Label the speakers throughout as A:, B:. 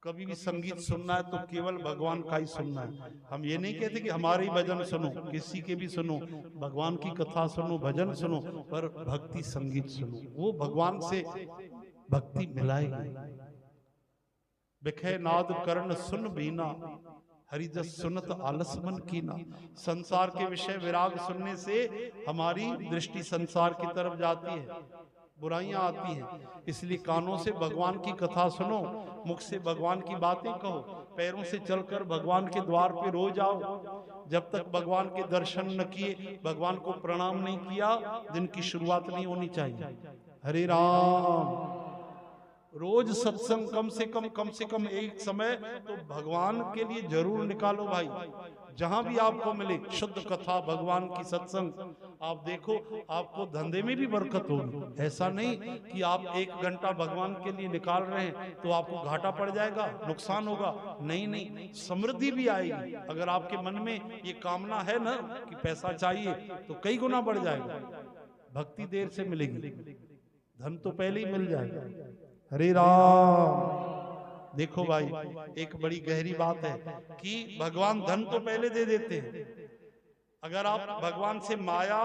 A: कभी भी संगीत सुनना है तो केवल भगवान का ही सुनना है। हम ये नहीं कहते कि हमारे ही भजन सुनो, किसी के भी सुनो, भगवान की कथा सुनो, भजन सुनो, पर भक्ति संगीत सुनो, वो भगवान से भक्ति मिलाएगी। बिखे नाद कर्ण सुन बीना, हरिजस सुनत आलस मन कीना। संसार के विषय विराग सुनने से हमारी दृष्टि संसार की तरफ जाती है, बुराइयां आती हैं। इसलिए कानों से भगवान की कथा सुनो, मुख से भगवान की बातें कहो, पैरों से चलकर भगवान के द्वार पे रोज आओ। जब तक भगवान के दर्शन न किए, भगवान को प्रणाम नहीं किया, दिन की शुरुआत नहीं होनी चाहिए। हरे राम। रोज सत्संग कम से कम एक समय तो भगवान के लिए जरूर निकालो भाई। जहां भी आपको मिले शुद्ध कथा, भगवान की सत्संग, आप देखो आपको धंधे में भी बरकत होगी। ऐसा नहीं कि आप 1 घंटा भगवान के लिए निकाल रहे हैं तो आपको घाटा पड़ जाएगा, नुकसान होगा। नहीं नहीं, समृद्धि भी आएगी। अगर आपके मन में ये कामना है ना कि पैसा चाहिए, तो कई गुना बढ़ जाएगा। भक्ति देर से मिलेगी, धन तो पहले ही मिल जाएगा। हरे राम। देखो भाई, एक बड़ी गहरी बात है कि भगवान धन तो पहले दे देते हैं। अगर आप भगवान से माया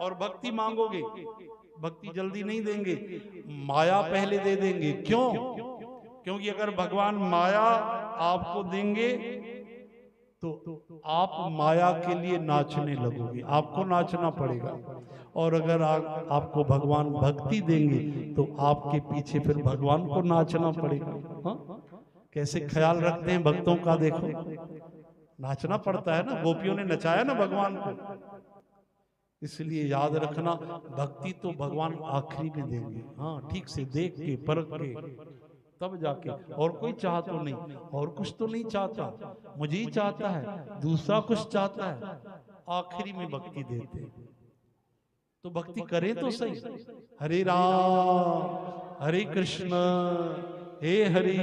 A: और भक्ति मांगोगे, भक्ति जल्दी नहीं देंगे, माया पहले दे देंगे। क्यों? क्योंकि अगर भगवान माया आपको देंगे तो आप माया के लिए नाचने लगोगे, आपको नाचना पड़ेगा। और अगर आपको भगवान भक्ति देंगे तो आपके पीछे फिर भगवान को नाचना पड़ेगा। हाँ? कैसे ख्याल रखते हैं भक्तों का, देखो नाचना पड़ता है ना। गोपियों ने नचाया ना भगवान को। इसलिए याद रखना, भक्ति तो भगवान आखिरी में देंगे। हाँ, ठीक से देख के परख के तब जाके। और कोई चाह तो नहीं, और कुछ तो नहीं चाहता, मुझे ही चाहता है, दूसरा कुछ चाहता है, आखिरी में भक्ति देते। तो भक्ति करें तो सही। हरे राम, हरे कृष्ण, हे हरि।